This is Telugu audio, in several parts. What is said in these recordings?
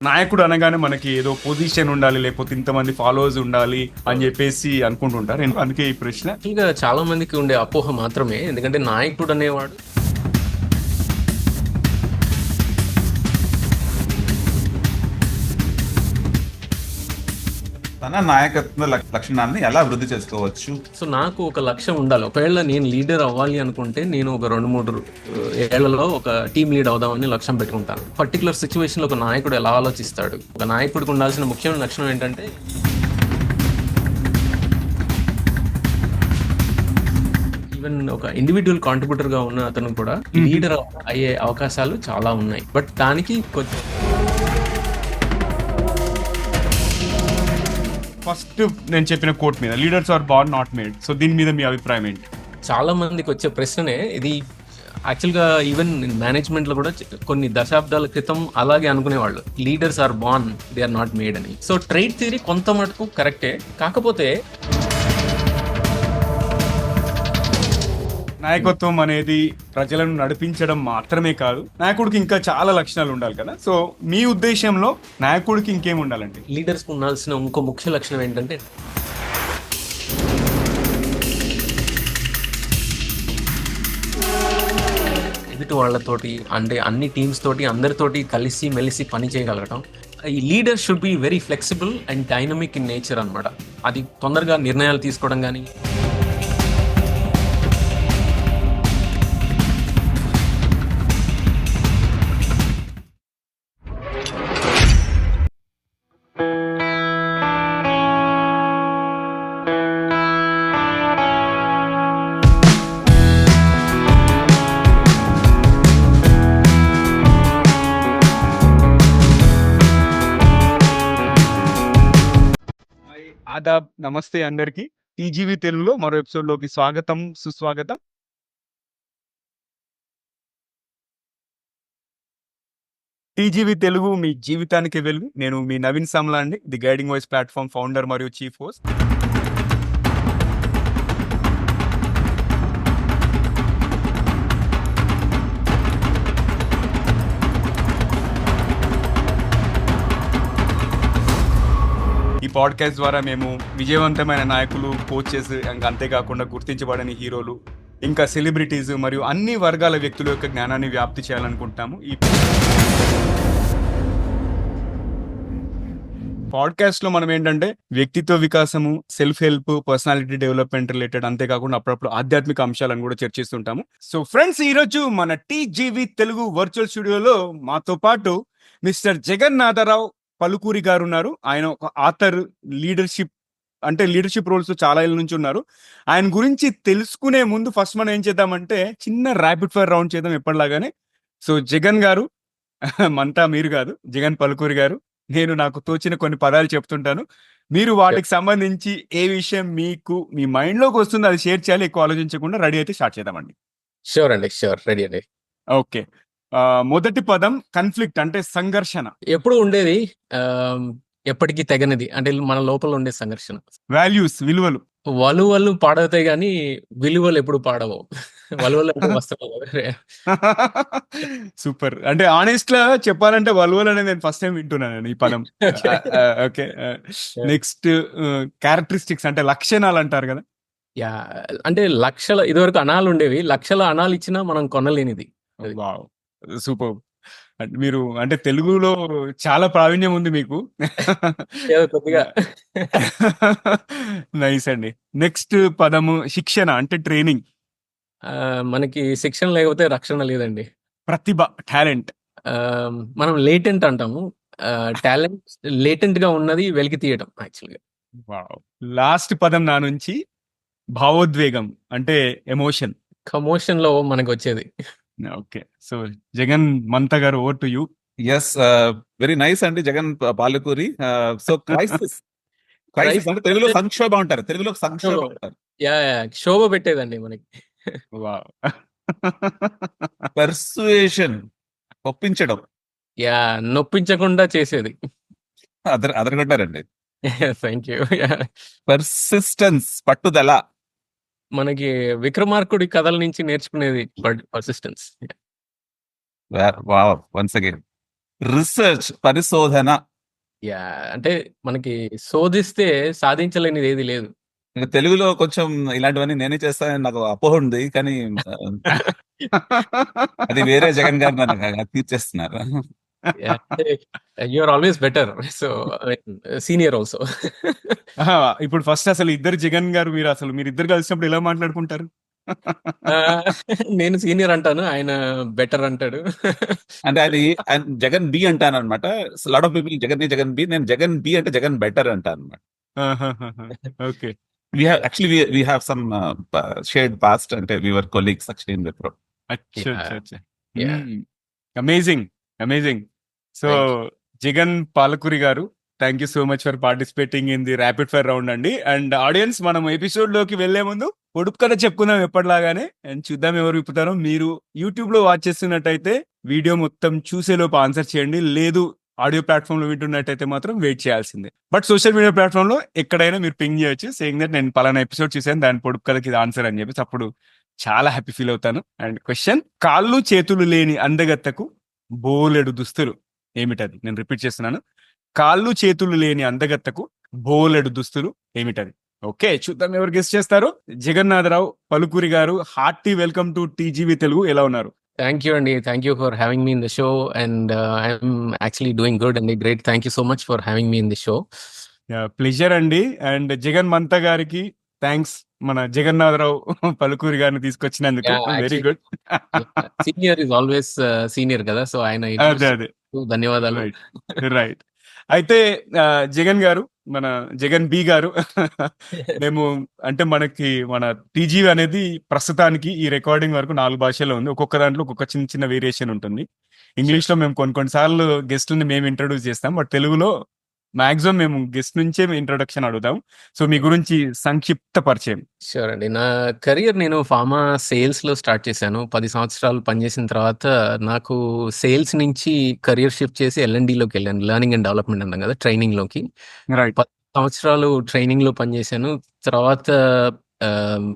నాయకుడు అనగానే మనకి ఏదో పొజిషన్ ఉండాలి, లేకపోతే ఇంతమంది ఫాలోవర్స్ ఉండాలి అని చెప్పేసి అనుకుంటుంటారు. అందుకే ఈ ప్రశ్న. ఇంకా చాలా మందికి ఉండే అపోహ మాత్రమే. ఎందుకంటే నాయకుడు అనేవాడు తన నాయకత్వ లక్షణాన్ని ఎలా అభివృద్ధి చేసుకోవచ్చు? సో నాకు ఒక లక్ష్యం ఉండాలి. ఒకవేళ నేను లీడర్ అవ్వాలి అనుకుంటే నేను ఒక 2-3 ఏళ్లలో ఒక టీం లీడ్ అవుదామని లక్ష్యం పెట్టుకుంటాను. పర్టికులర్ సిచ్యువేషన్లో ఒక నాయకుడు ఎలా ఆలోచిస్తాడు, ఒక నాయకుడికి ఉండాల్సిన ముఖ్యమైన లక్షణం ఏంటంటే ఈవెన్ ఒక ఇండివిజువల్ కాంట్రిబ్యూటర్గా ఉన్న అతను కూడా లీడర్ అయ్యే అవకాశాలు చాలా ఉన్నాయి. బట్ దానికి కొంచెం ఫస్ట్ నేను చెప్పిన కోట్ మీద leaders are born not made. So దీని మీద మీ అభిప్రాయం ఏంటి? చాలా మందికి వచ్చే ప్రశ్ననే ఇది. యాక్చువల్గా ఈవెన్ మేనేజ్మెంట్లో కూడా కొన్ని దశాబ్దాల క్రితం అలాగే అనుకునేవాళ్ళు, leaders are born, they are not made అని. సో ట్రేడ్ థియరీ కొంత మటుకు కరెక్టే. కాకపోతే నాయకత్వం అనేది ప్రజలను నడిపించడం మాత్రమే కాదు, నాయకుడికి ఇంకా చాలా లక్షణాలు ఉండాలి కదా. సో మీ ఉద్దేశంలో నాయకుడికి ఇంకేం ఉండాలండి? లీడర్స్కి ఉండాల్సిన ఇంకో ముఖ్య లక్షణం ఏంటంటే ఎదుటి వాళ్ళతోటి, అంటే అన్ని టీమ్స్ తోటి, అందరితోటి కలిసి మెలిసి పని చేయగలగటం. ఈ leader should be very flexible and dynamic in nature అనమాట. అది తొందరగా నిర్ణయాలు తీసుకోవడం కానీ, ఆదాబ్, నమస్తే అందరికి. టీజీవీ తెలుగులో మరో ఎపిసోడ్ లోకి స్వాగతం, సుస్వాగతం. టీజీవీ తెలుగు మీ జీవితానికి వెలుగు. నేను మీ నవీన్ సమలా అండి, the guiding voice platform founder మరియు చీఫ్ హోస్ట్. ఈ పాడ్కాస్ట్ ద్వారా మేము విజయవంతమైన నాయకులు, కోచెస్, ఇంకా అంతేకాకుండా గుర్తించబడని హీరోలు, ఇంకా సెలబ్రిటీస్ మరియు అన్ని వర్గాల వ్యక్తుల యొక్క జ్ఞానాన్ని వ్యాప్తి చేయాలనుకుంటున్నాము. ఈ పాడ్కాస్ట్ లో మనం ఏంటంటే వ్యక్తిత్వ వికాసము, self help, personality development related, అంతేకాకుండా అప్పుడప్పుడు ఆధ్యాత్మిక అంశాలను కూడా చర్చిస్తుంటాము. సో ఫ్రెండ్స్, ఈ రోజు మన టీజీవీ తెలుగు వర్చువల్ స్టూడియోలో మాతో పాటు మిస్టర్ జగన్నాథరావు పలుకూరి గారు ఉన్నారు. ఆయన ఒక ఆథర్, లీడర్షిప్ రోల్స్ చాలా ఏళ్ళ నుంచి ఉన్నారు. ఆయన గురించి తెలుసుకునే ముందు ఫస్ట్ మనం ఏం చేద్దామంటే చిన్న ర్యాపిడ్ ఫైర్ రౌండ్ చేద్దాం ఎప్పటిలాగానే. సో జగన్ గారు, మంతా మీరు కాదు, జగన్ పలుకూరి గారు, నేను నాకు తోచిన కొన్ని పదాలు చెప్తుంటాను. మీరు వాటికి సంబంధించి ఏ విషయం మీకు మీ మైండ్ లోకి వస్తుందో అది షేర్ చేయాలి. ఎక్కువ ఆలోచించకుండా రెడీ అయితే స్టార్ట్ చేద్దామండి. షూర్ అండి, షూర్, రెడీ అండి. ఓకే. మొదటి పదం కన్ఫ్లిక్ట్, అంటే సంఘర్షణ. ఎప్పుడు ఉండేది, ఎప్పటికీ తెగనిది, అంటే మన లోపల ఉండే సంఘర్షణ. వాల్యూస్, విలువలు. వలువలు పాడవుతాయి కానీ విలువలు ఎప్పుడు పాడవు. వలువలు అంటే వస్తాయి. సూపర్. అంటే ఆనెస్ట్ గా చెప్పాలంటే వలువలు అనేది నేను ఫస్ట్ టైం వింటున్నాను ఈ పదం. ఓకే. నెక్స్ట్ క్యారెక్టరిస్టిక్స్, అంటే లక్షణాలు అంటారు కదా. యా, అంటే లక్షల ఇదివరకు అణాలు ఉండేవి, లక్షల అణాలు ఇచ్చినా మనం కొనలేనిది. Wow, super. మీరు అంటే తెలుగులో చాలా ప్రావీణ్యం ఉంది మీకు. ఏదో కొద్దిగా. నైస్ అండి. నెక్స్ట్ పదము శిక్షణ, అంటే ట్రైనింగ్. మనకి శిక్షణ లేకపోతే రక్షణ లేదండి. ప్రతిభ, టాలెంట్. మనం లేటెంట్ అంటాము. టాలెంట్ లేటెంట్ గా ఉన్నది వెలికి తీయటం యాక్చువల్గా. వావ్. లాస్ట్ పదం నా నుంచి భావోద్వేగం, అంటే ఎమోషన్. కమోషన్ లో మనకు వచ్చేది. ఓకే. సో జగన్ మంత గారు, over to you. Yes, very nice అండి జగన్ పాలకూరి. సో క్రైసిస్ అంటే తెలుగులో సంక్షోభం అంటారు, తెలుగులో సంక్షోభం అంటారు. యా, శోభ పెట్టేదండి మనకి. వావ్. పర్సుయేషన్, ఒప్పించడం. యా, నొప్పించకుండా చేసేది. అదరగొట్టారండి. Thank you. పర్సిస్టెన్స్, పట్టుదల. మనకి విక్రమార్కుడి కథల నుంచి నేర్చుకునేది persistence. Wow, once again. Research, పరిశోధన. అంటే మనకి శోధిస్తే సాధించలేనిది ఏది లేదు. ఇంక తెలుగులో కొంచెం ఇలాంటివన్నీ నేనే చేస్తానని నాకు అపోహ ఉంది. కానీ అది వేరే జగన్ గారు నన్ను తీర్చేస్తున్నారు. అంటే you are always better. So senior also. ఆహా! ఇప్పుడు ఫస్ట్ అసలు ఇద్దరు జగన్ గారు మీరిద్దరు కలిసినప్పుడు ఎలా మాట్లాడుకుంటారు? నేను సీనియర్ అంటాను. ఆయన బెటర్ అంటాడు. అంటే ఆయన జగన్ బి అంటానన్నమాట. Lot of people Jagan B, నేను జగన్ బి అంటే జగన్ బెటర్ అంటానన్నమాట. ఆహాహాహా! Okay. We have some shared past, అంటే we were colleagues actually in Wipro. అచ్చా! యాహ్! అచ్చా! అచ్చా! Yeah! Hmm. Amazing. Amazing. So, thank you. Jagan Palakuri గారు, thank you so much for participating in the rapid fire round అండి. అండ్ ఆడియన్స్, మనం ఎపిసోడ్‌లోకి వెళ్ళే ముందు పొడుపు కథ చెప్పుకుందాం ఎప్పటిలాగానే. అండ్ చూద్దాం ఎవరు విప్పుతారో. మీరు యూట్యూబ్‌లో వాచ్ చేస్తున్నట్టయితే వీడియో మొత్తం చూసేలోపు ఆన్సర్ చేయండి. లేదు ఆడియో ప్లాట్‌ఫామ్‌లో వింటున్నట్టయితే మాత్రం వెయిట్ చేయాల్సిందే. బట్ సోషల్ మీడియా ప్లాట్‌ఫామ్‌లో ఎక్కడైనా మీరు పింగ్ చేయొచ్చు. సేయింగ్ దట్ నేను పలానా ఎపిసోడ్ చూసాను, దాని పొడుపు కథకి ఇది ఆన్సర్ అని చెప్పేసి. అప్పుడు చాలా హ్యాపీ ఫీల్ అవుతాను. అండ్ క్వెషన్, కాళ్ళు చేతులు లేని అందగత్తెకు బోలెడు దుస్తులు ఏమిటది? నేను రిపీట్ చేస్తున్నాను. కాళ్ళు చేతులు లేని అందగత్తెకు బోలెడు దుస్తులు ఏమిటది? ఓకే, చూద్దాం ఎవరు గెస్ట్ చేస్తారు. జగన్నాథరావు పలుకూరి గారు, hearty welcome to TGV Telugu. ఎలా ఉన్నారు? థాంక్ యూ అండి. Thank you for having me in the show and I'm actually doing good అండి. Great. Thank you so much for having me in the show. Pleasure అండి. అండ్ జగన్ మంత గారికి థ్యాంక్స్, మన జగన్నాథరావు పలుకూరి గారిని తీసుకొచ్చినందుకు. Yeah! Very actually good. Senior is always senior కదా! సో ఆయన అదే ఇంట్రొడ్యూస్ అదే ధన్యవాదాలు. Right right. అయితే జగన్ గారు, మన జగన్ బి గారు, మేము అంటే మన టీజీవీ అనేది ప్రస్తుతానికి ఈ రికార్డింగ్ వరకు 4 భాషల్లో ఉంది. ఒక్కొక్క దాంట్లో ఒక్కొక్క చిన్న చిన్న వేరియేషన్ ఉంటుంది. ఇంగ్లీష్ లో మేము కొన్ని సార్లు గెస్ట్‌లని మేము ఇంట్రొడ్యూస్ చేస్తాం. బట్ తెలుగులో మాక్సిమం మేము గెస్ట్ నుంచే ఇంట్రొడక్షన్ అడుగుతాం. సో మీ గురించి సంక్షిప్త పరిచయం. ష్యూర్ అండి. నా కెరియర్ నేను ఫార్మా సేల్స్‌లో స్టార్ట్ చేశాను. 10 సంవత్సరాలు పనిచేసిన తర్వాత నాకు సేల్స్ నుంచి కెరియర్ షిఫ్ట్ చేసి ఎల్‌ఎన్‌డిలోకెళ్ళాను. లెర్నింగ్ అండ్ డెవలప్‌మెంట్ అంటాం కదా! ట్రైనింగ్‌లోకి. రైట్. 10 సంవత్సరాలు ట్రైనింగ్‌లో పనిచేశాను. తర్వాత ఆహ్,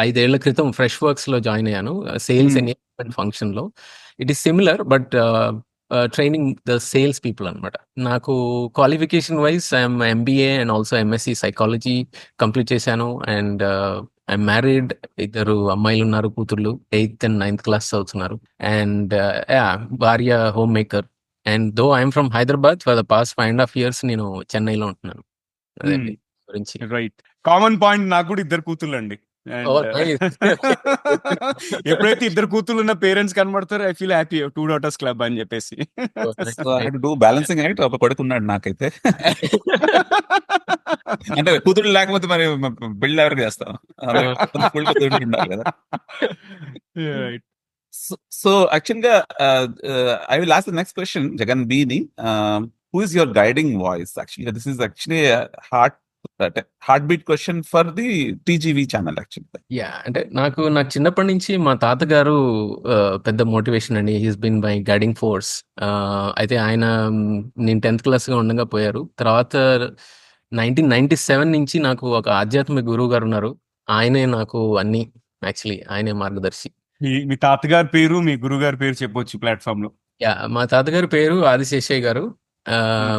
5 ఏళ్ల క్రితం ఫ్రెష్ వర్క్స్‌లో జాయిన్ అయ్యాను. సేల్స్ ఎనేబుల్‌మెంట్ ఫంక్షన్‌లో. It is similar but training the sales people అనమాట. నాకు qualification wise I'm MBA and also MSc psychology complete చేశాను. And I'm married. 2 అమ్మాయిలున్నారు, కూతుర్లు. 8th అండ్ 9th క్లాస్ చదువుతున్నారు. అండ్ భార్య home maker. And though I'm from Hyderabad for the past 5.5 years నేను చెన్నైలో ఉంటున్నాను. అదండి గురించి. రైట్. కామన్ పాయింట్, నాకు కూడా 2 కూతుళ్ళండి. ఓహ్! And nice. ఎప్పుడైతే 2 కూతుళ్ళు ఉన్న పేరెంట్స్ కనబడతారో I feel happy. 2 daughters club అని చెప్పేసి. Oh! Nice. So I had to do balancing act. ఒక కొడుకున్నాడు నాకైతే. అంటే కూతురు లేకపోతే మరి పెళ్లి ఎవరికి చేస్తాం? కూతురు ఉండాలి కదా. రైట్. సో యాక్చువల్గా I will ask the next question Jagan బిని. Who is your guiding voice? యాక్చువల్గా this is actually heart beat question for the TGV channel actually. అంటే నాకు చిన్నప్పటి నుంచి మా తాతగారు పెద్ద మోటివేషన్ అండి. He's been my guiding force. అయితే ఆయన నేను 10th క్లాస్‌గా ఉండగా పోయారు. తర్వాత 1997 నుంచి నాకు ఒక ఆధ్యాత్మిక గురువు గారు ఉన్నారు. ఆయనే నాకు అన్నీ. యాక్చువల్లీ ఆయనే మార్గదర్శి. మీ తాతగారి పేరు, మీ గురుగారి పేరు చెప్పొచ్చు ప్లాట్‌ఫామ్‌లో. మా తాతగారి పేరు ఆదిశేషయ్య గారు.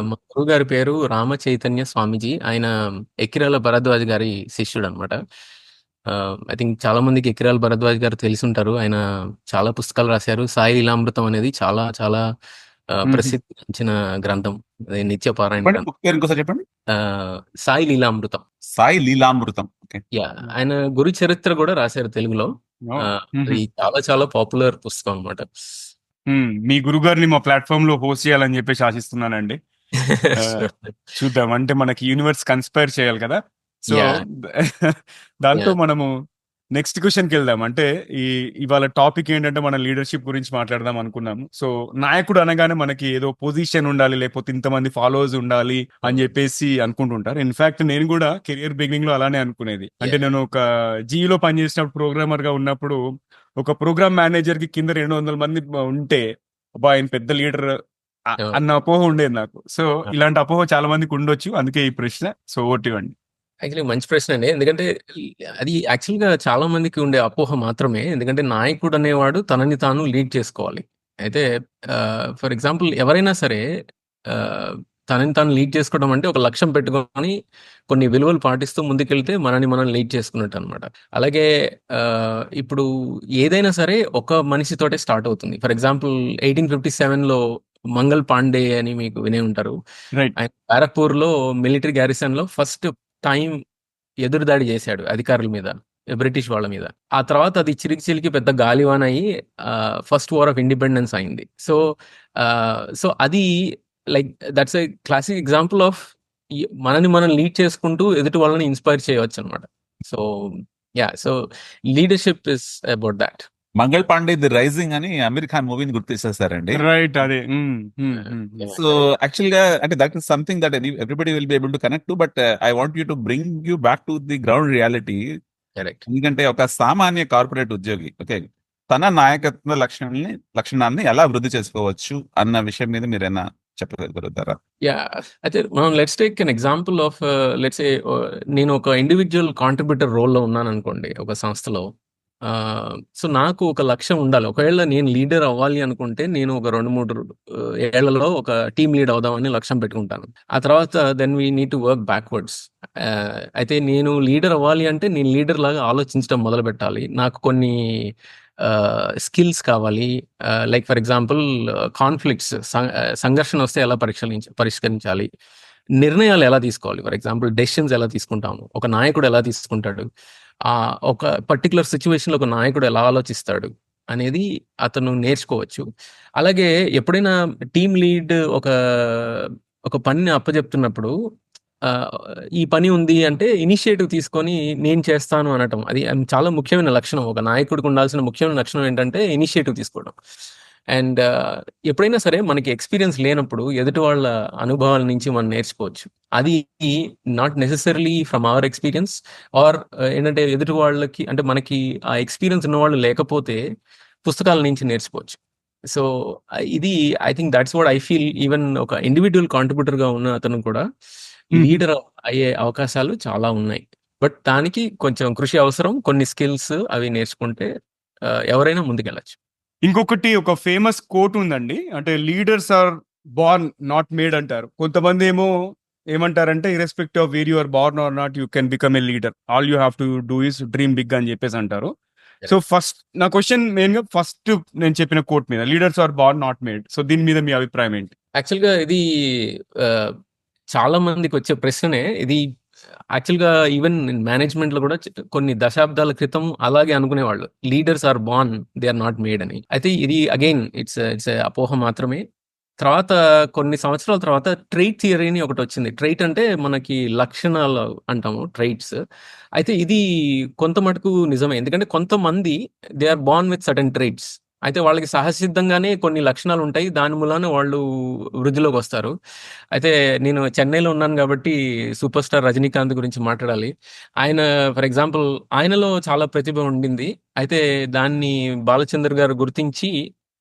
మా గురువుగారి పేరు రామ చైతన్య స్వామీజీ. ఆయన ఎక్కిరాల భరద్వాజ్ గారి శిష్యుడనమాట. ఐ థింక్ చాలా మందికి ఎక్కిరాల భరద్వాజ్ గారు తెలిసుంటారు. ఆయన చాలా పుస్తకాలు రాశారు. సాయి లీలామృతం అనేది చాలా చాలా ప్రసిద్ధిగాంచిన గ్రంథం. అది నిత్య పారాయణ గ్రంథం. బుక్ పేరు ఇంకోసారి చెప్పండి. సాయి లీలామృతం. సాయి లీలామృతం. ఓకే. ఆయన గురు చరిత్ర కూడా రాశారు తెలుగులో. అది చాలా చాలా పాపులర్ పుస్తకం అనమాట. మీ గురుగారిని మా ప్లాట్‌ఫామ్‌లో హోస్ట్ చేయాలని చెప్పేసి ఆశిస్తున్నానండి. చూద్దాం. అంటే మనకి యూనివర్స్ కన్‌స్పైర్ చేయాలి కదా! సో దాంతో మనము నెక్స్ట్ క్వెషన్‌కి వెళ్దాం. అంటే ఇవాళ టాపిక్ ఏంటంటే మన లీడర్‌షిప్ గురించి మాట్లాడదాం అనుకున్నాము. సో నాయకుడు అనగానే మనకి ఏదో పొజిషన్ ఉండాలి, లేకపోతే ఇంతమంది ఫాలోవర్స్ ఉండాలి అని చెప్పేసి అనుకుంటుంటారు. ఇన్‌ఫాక్ట్ నేను కూడా కెరియర్ బిగినింగ్‌లో అలానే అనుకునేది. అంటే నేను ఒక జీఈలో పనిచేసినప్పుడు, ప్రోగ్రామర్‌గా ఉన్నప్పుడు ఒక ప్రోగ్రామ్ మేనేజర్‌కి కింద 200 మంది ఉంటే అబ్బా! ఆయన పెద్ద లీడర్ అన్న అపోహ ఉండేది నాకు. సో ఇలాంటి అపోహ చాలా మందికి ఉండొచ్చు. అందుకే ఈ ప్రశ్న. సో ఓవర్ టు యు అండి. యాక్చువల్లీ మంచి ప్రశ్న అండి. ఎందుకంటే అది యాక్చువల్‌గా చాలా మందికి ఉండే అపోహ మాత్రమే. ఎందుకంటే నాయకుడు అనేవాడు తనని తాను లీడ్ చేసుకోవాలి. అయితే ఫర్ ఎగ్జాంపుల్ ఎవరైనా సరే ఆహ్, తనని తాను లీడ్ చేసుకోవడం అంటే ఒక లక్ష్యం పెట్టుకొని కొన్ని విలువలు పాటిస్తూ ముందుకెళ్తే మనని మనం లీడ్ చేసుకున్నట్టు అనమాట. అలాగే ఇప్పుడు ఏదైనా సరే ఒక మనిషితోటే స్టార్ట్ అవుతుంది. ఫర్ ఎగ్జాంపుల్ 1857లో మంగల్ పాండే అని మీకు వినే ఉంటారు. రైట్. ఆయన బ్యారక్పూర్‌లో మిలిటరీ గ్యారిసన్‌లో ఫస్ట్ టైమ్ ఎదురుదాడి చేశాడు అధికారుల మీద. బ్రిటిష్ వాళ్ళ మీద. ఆ తర్వాత అది చిలికి చిలికి పెద్ద గాలివాన అయ్యి ఫస్ట్ వార్ ఆఫ్ ఇండిపెండెన్స్ అయింది. సో అది like that's a classic example of మనని మనం లీడ్ చేసుకుంటూ ఎదుటి వాళ్ళని ఇన్‌స్పైర్ చేయొచ్చనమాట. So so leadership is about thought. Mangal Pandey the rising అని అమీర్ ఖాన్ మూవీని గుర్తు చేసేసారండి. రైట్. అదే. సో యాక్చువల్ గా అంటే that is something that everybody will be able to connect to, but I want you to bring you back to the ground reality. Correct. ఎందుకంటే ఒక సామాన్య కార్పొరేట్ ఉద్యోగి ఓకే తన నాయకత్వ లక్షణాన్ని ఎలా అభివృద్ధి చేసుకోవచ్చు అన్న విషయం మీద మీరైనా చెప్పగలుగుతారా? అయితే మనం let's take an example of let's say నేను ఒక ఇండివిడ్యువల్ కాంట్రిబ్యూటర్ రోల్‌లో ఉన్నాననుకోండి ఒక సంస్థలో. సో నాకు ఒక లక్ష్యం ఉండాలి. ఒకవేళ నేను లీడర్ అవ్వాలి అనుకుంటే నేను ఒక 2, 3 ఏళ్లలో ఒక టీమ్ లీడ్ అవుదామని లక్ష్యం పెట్టుకుంటాను. ఆ తర్వాత then we need to work backwards. అయితే నేను లీడర్ అవ్వాలి అంటే నేను లీడర్ లాగా ఆలోచించడం మొదలుపెట్టాలి. నాకు కొన్ని స్కిల్స్ కావాలి. లైక్ ఫర్ ఎగ్జాంపుల్ కాన్‌ఫ్లిక్ట్స్ సంఘర్షణ వస్తే ఎలా పరిష్కరించాలి. నిర్ణయాలు ఎలా తీసుకోవాలి. ఫర్ ఎగ్జాంపుల్ డెసిషన్స్ ఎలా తీసుకుంటాము. ఒక నాయకుడు ఎలా తీసుకుంటాడు. ఒక పర్టిక్యులర్ సిట్యుయేషన్‌లో ఒక నాయకుడు ఎలా ఆలోచిస్తాడు అనేది అతను నేర్చుకోవచ్చు. అలాగే ఎప్పుడైనా టీమ్ లీడ్ ఒక పనిని అప్పజెప్తున్నప్పుడు ఆహ్, ఈ పని ఉంది అంటే ఇనిషియేటివ్ తీసుకొని నేను చేస్తాను అనటం. అది చాలా ముఖ్యమైన లక్షణం. ఒక నాయకుడికి ఉండాల్సిన ముఖ్యమైన లక్షణం ఏంటంటే ఇనిషియేటివ్ తీసుకోవడం. అండ్ ఎప్పుడైనా సరే మనకి ఎక్స్‌పీరియన్స్ లేనప్పుడు ఎదుటి వాళ్ళ అనుభవాల నుంచి మనం నేర్చుకోవచ్చు. అది not necessarily from our experience or ఏంటంటే ఎదుటి వాళ్ళకి అంటే మనకి ఆ ఎక్స్‌పీరియన్స్ ఉన్నవాళ్ళు లేకపోతే పుస్తకాల నుంచి నేర్చుకోవచ్చు. సో, ఇది I think that's what I feel even ఒక ఇండివిడ్యువల్ కాంట్రిబ్యూటర్‌గా ఉన్న అతను కూడా లీడర్ అయ్యే అవకాశాలు చాలా ఉన్నాయి. బట్ దానికి కొంచెం కృషి అవసరం. కొన్ని స్కిల్స్ అవి నేర్చుకుంటే ఎవరైనా ముందుకెళ్ళొచ్చు. ఇంకొకటి ఒక ఫేమస్ కోట్ ఉందండి. అంటే leaders are born not made అంటారు. కొంతమంది ఏమో ఏమంటారంటే irrespective of where you are born or not you can become a leader. All you have to do is dream big అని చెప్పేసి అంటారు. సో ఫస్ట్ నా క్వశ్చన్ మెయిన్ గా ఫస్ట్ నేను చెప్పిన కోట్ మీద leaders are born not made. So దీని మీద మీ అభిప్రాయం ఏంటి? యాక్చువల్‌గా ఇది చాలా మందికి వచ్చే ప్రశ్ననే. ఇది యాక్చువల్‌గా ఈవెన్ మేనేజ్మెంట్‌లో కూడా కొన్ని దశాబ్దాల క్రితం అలాగే అనుకునేవాళ్ళు. Leaders are born they are not made అని. అయితే ఇది అగైన్ ఇట్స్ ఎ అపోహ మాత్రమే. తర్వాత కొన్ని సంవత్సరాల తర్వాత ట్రైట్ థియరీ అని ఒకటొచ్చింది. ట్రైట్ అంటే మనకి లక్షణాలు అంటాము ట్రైట్స్. అయితే ఇది కొంత మటుకు నిజమే. ఎందుకంటే కొంతమంది they are born with certain traits. అయితే వాళ్ళకి సహజసిద్ధంగానే కొన్ని లక్షణాలుంటాయి. దాని మూలాన వాళ్ళు వృద్ధిలోకొస్తారు. అయితే నేను చెన్నైలో ఉన్నాను గాబట్టి సూపర్ స్టార్ 'రజనీకాంత్' గురించి మాట్లాడాలి. ఆయన ఫర్ ఎగ్జాంపుల్ ఆయనలో చాలా ప్రతిభ ఉండింది. అయితే దాన్ని బాలచందర్ గారు గుర్తించి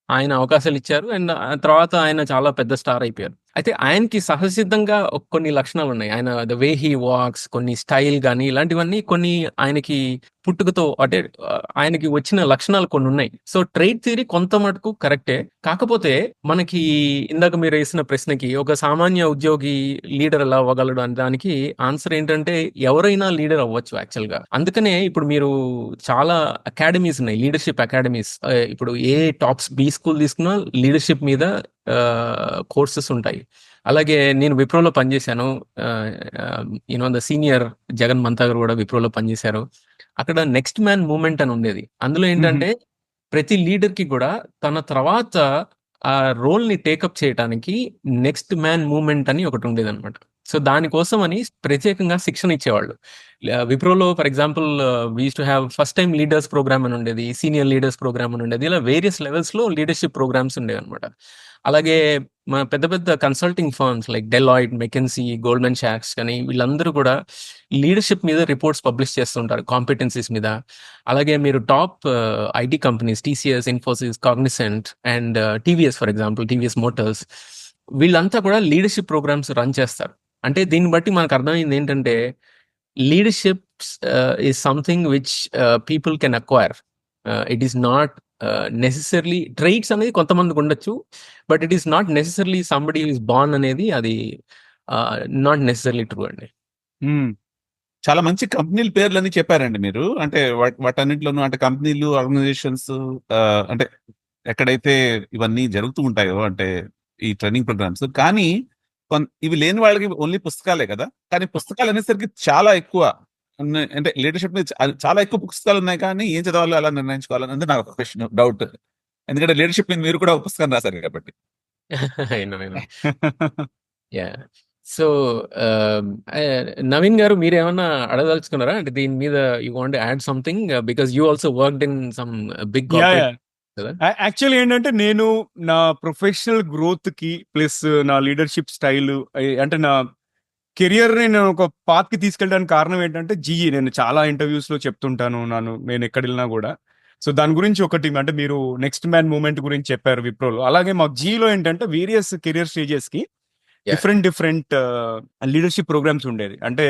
ఆయన అవకాశాలిచ్చారు. అండ్ తర్వాత ఆయన చాలా పెద్ద స్టార్ అయిపోయారు. అయితే ఆయనకి సహజసిద్ధంగా కొన్ని లక్షణాలున్నాయి. ఆయన ద వే హీ వాక్స్ కొన్ని స్టైల్ గాని ఇలాంటివన్నీ కొన్ని ఆయనకి పుట్టుకతో అంటే ఆయనకి వచ్చిన లక్షణాలు కొన్నున్నాయి. సో ట్రైట్ థియరీ కొంత మటుకు కరెక్టే. కాకపోతే మనకి ఇందాక మీరేసిన ప్రశ్నకి ఒక సామాన్య ఉద్యోగి లీడర్ ఎలా అవ్వగలడు అనే దానికి ఆన్సర్ ఏంటంటే ఎవరైనా లీడర్ అవ్వచ్చు యాక్చువల్‌గా. అందుకనే ఇప్పుడు మీరు చాలా అకాడమీస్ ఉన్నాయి. Leadership academies. ఇప్పుడు ఏ టాప్స్ బి స్కూల్ తీసుకున్నా లీడర్‌షిప్ మీద కోర్సెస్ ఉంటాయి. అలాగే నేను విప్రోలో పనిచేశాను. ద సీనియర్ జగన్ మంతా గారు కూడా విప్రోలో పనిచేశారు. అక్కడ నెక్స్ట్ మ్యాన్ మూవ్‌మెంట్ అని ఉండేది. అందులో ఏంటంటే ప్రతి లీడర్‌కి కూడా తన తర్వాత ఆ రోల్‌ని టేకప్ చేయటానికి నెక్స్ట్ మ్యాన్ మూవ్‌మెంట్ అని ఒకటి ఉండేదన్నమాట. సో దానికోసం అని ప్రత్యేకంగా శిక్షణ ఇచ్చేవాళ్ళు. విప్రోలో for example we used to have first time leaders program అని ఉండేది. సీనియర్ లీడర్స్ ప్రోగ్రామ్ అని ఉండేది. ఇలా వేరియస్ లెవెల్స్‌లో లీడర్‌షిప్ ప్రోగ్రామ్స్ ఉండేవన్నమాట. అలాగే మన పెద్ద పెద్ద consulting firms like Deloitte, McKenzie, Goldman socks కానీ వీళ్ళందరూ కూడా లీడర్‌షిప్ మీద రిపోర్ట్స్ పబ్లిష్ చేస్తుంటారు కాంపిటెన్సీస్ మీద. అలాగే మీరు top IT companies TCS, Infosys, Cognizant and TVS for example TVS Motors వీళ్ళంతా కూడా లీడర్‌షిప్ ప్రోగ్రామ్స్ రన్ చేస్తారు. అంటే దీన్ని బట్టి మనకు అర్థమైంది ఏంటంటే leadership is something which people can acquire. It is not necessarily traits అనేది కొంతమందికి ఉండొచ్చు, but it is not necessarily somebody is born అనేది అది నాట్ నెసెసర్లీ ట్రూ అండి. మ్మ్. చాలా మంచి కంపెనీల పేర్లని చెప్పారండి మీరు. అంటే వాటన్నిటిలోనూ అంటే కంపెనీలు, ఆర్గనైజేషన్స్, అంటే ఎక్కడైతే ఇవన్నీ జరుగుతూ ఉంటాయో అంటే ఈ ట్రైనింగ్ ప్రోగ్రామ్స్, కానీ ఇవి లేని వాళ్ళకి ఓన్లీ పుస్తకాలే కదా. కానీ పుస్తకాలు అనేసరికి చాలా ఎక్కువ అంటే లీడర్షిప్ మీద చాలా ఎక్కువ పుస్తకాలు ఉన్నాయి, కానీ ఏం చదవాలో అలా నిర్ణయించుకోవాలన్నది నాకు ఒక క్వశ్చన్, డౌట్. ఎందుకంటే లీడర్షిప్ మీద మీరు కూడా ఒక పుస్తకం రాశారు కాబట్టి. అయినా యా. సో నవీన్ గారు మీరేమన్నా అడగదలుచుకున్నారా అంటే దీని మీద? You want add something because you also worked in some big yeah corporate కదా. యాక్చువల్లీ ఏంటంటే నేను నా ప్రొఫెషనల్ గ్రోత్ కి ప్లస్ నా లీడర్షిప్ స్టైల్ అంటే నా కెరియర్ నేను ఒక పాత్ కి తీసుకెళ్ళడానికి కారణం ఏంటంటే జీఈ. నేను చాలా ఇంటర్వ్యూస్ లో చెప్తుంటాను నేను ఎక్కడ వెళ్ళినా కూడా. సో దాని గురించి ఒకటి అంటే మీరు నెక్స్ట్ మ్యాన్ మూమెంట్ గురించి చెప్పారు విప్రోలో, అలాగే మాకు జీఈలో ఏంటంటే వేరియస్ కెరియర్ స్టేజెస్ కి Yeah. డిఫరెంట్ లీడర్షిప్ ప్రోగ్రామ్స్ ఉండేది. అంటే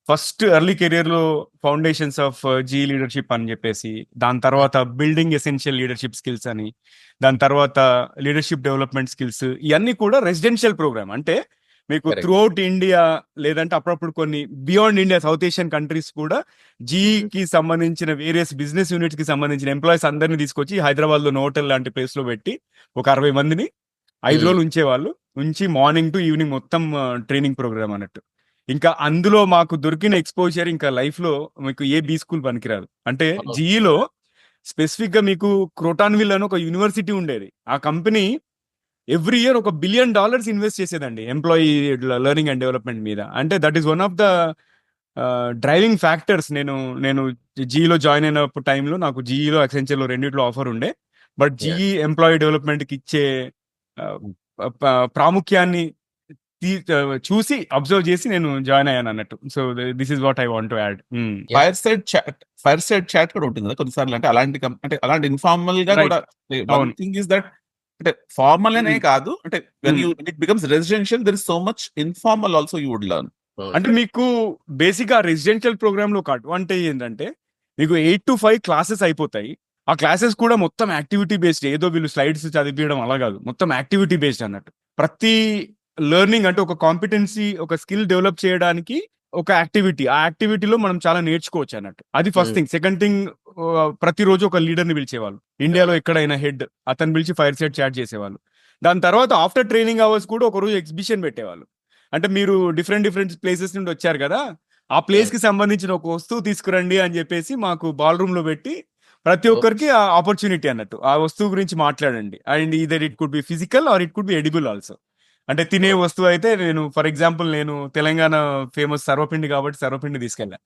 ఫస్ట్ ఎర్లీ కెరియర్ లో ఫౌండేషన్స్ ఆఫ్ జీ లీడర్షిప్ అని చెప్పేసి, దాని తర్వాత బిల్డింగ్ ఎసెన్షియల్ లీడర్షిప్ స్కిల్స్ అని, దాని తర్వాత లీడర్షిప్ డెవలప్మెంట్ స్కిల్స్, ఇవన్నీ కూడా రెసిడెన్షియల్ ప్రోగ్రామ్. అంటే మీకు Correct. త్రూ అవుట్ ఇండియా లేదంటే అప్పుడప్పుడు కొన్ని beyond India south Asian countries కూడా జీకి సంబంధించిన వేరియస్ బిజినెస్ యూనిట్స్ కి సంబంధించిన ఎంప్లాయీస్ అందరినీ తీసుకొచ్చి హైదరాబాద్ లో నోటల్ లాంటి ప్లేస్ లో పెట్టి ఒక 60 మందిని 5 రోజులు ఉంచేవాళ్ళు. ఉంచి మార్నింగ్ టు ఈవినింగ్ మొత్తం ట్రైనింగ్ ప్రోగ్రామ్ అన్నట్టు. ఇంకా అందులో మాకు దొరికిన ఎక్స్పోజర్ ఇంకా లైఫ్ లో మీకు ఏ బీ స్కూల్ పనికిరాదు. అంటే జీఈలో స్పెసిఫిక్ గా మీకు క్రోటాన్విల్ అని ఒక యూనివర్సిటీ ఉండేది. ఆ company every year $1 billion invest చేసేదండి ఎంప్లాయీ లెర్నింగ్ అండ్ డెవలప్మెంట్ మీద. అంటే that is one of the driving factors. నేను జీఈలో జాయిన్ అయిన టైంలో నాకు జీఈలో అక్సెంచర్లో రెండిట్లో ఆఫర్ ఉండే, బట్ జీఈ ఎంప్లాయీ డెవలప్మెంట్ కి ఇచ్చే ప్రాముఖ్యాన్ని చూసి అబ్జర్వ్ చేసి నేను జాయిన్ అయ్యాను అన్నట్టు. So this is what I want to add. Fireside chat కూడా ఉంటుంది కదా కొన్నిసార్లు. అంటే అంటే అలాంటి ఇన్ఫార్మల్ గా Right. కూడా అవును. థింగ్ ఇస్ దట్ అంటే ఫార్మల్ అనే కాదు, అంటే when you it becomes residential there is so much informal also you would learn. అంటే మీకు బేసిక్ గా రెసిడెన్షియల్ ప్రోగ్రామ్ లో ఒక అడ్వాంటేజ్ ఏంటంటే మీకు 8 to 5 క్లాసెస్ అయిపోతాయి. ఆ క్లాసెస్ కూడా మొత్తం యాక్టివిటీ బేస్డ్. ఏదో వీళ్ళు స్లైడ్స్ చదివించడం అలా కాదు, మొత్తం యాక్టివిటీ బేస్డ్ అన్నట్టు. ప్రతి లెర్నింగ్ అంటే ఒక కాంపిటెన్సీ, ఒక స్కిల్ డెవలప్ చేయడానికి ఒక యాక్టివిటీ, ఆ యాక్టివిటీలో మనం చాలా నేర్చుకోవచ్చు అన్నట్టు. అది ఫస్ట్ థింగ్. సెకండ్ థింగ్, ప్రతిరోజు ఒక లీడర్ ని పిలిచేవాళ్ళు. ఇండియాలో ఎక్కడైనా హెడ్ అతను పిలిచి ఫైర్ సైడ్ చాట్ చేసేవాళ్ళు. దాని తర్వాత ఆఫ్టర్ ట్రైనింగ్ అవర్స్ కూడా ఒక రోజు ఎగ్జిబిషన్ పెట్టేవాళ్ళు. అంటే మీరు డిఫరెంట్ ప్లేసెస్ నుండి వచ్చారు కదా, ఆ ప్లేస్ కి సంబంధించిన ఒక వస్తువు తీసుకురండి అని చెప్పేసి మాకు బాల్ రూమ్ లో పెట్టి ప్రతి ఒక్కరికి ఆ ఆపర్చునిటీ అన్నట్టు, ఆ వస్తువు గురించి మాట్లాడండి. And either it could be physical are it could be edible also. అంటే తినే వస్తువు అయితే నేను ఫర్ ఎగ్జాంపుల్ నేను తెలంగాణ ఫేమస్ సర్వపిండి కాబట్టి సర్వపిండి తీసుకెళ్ళా.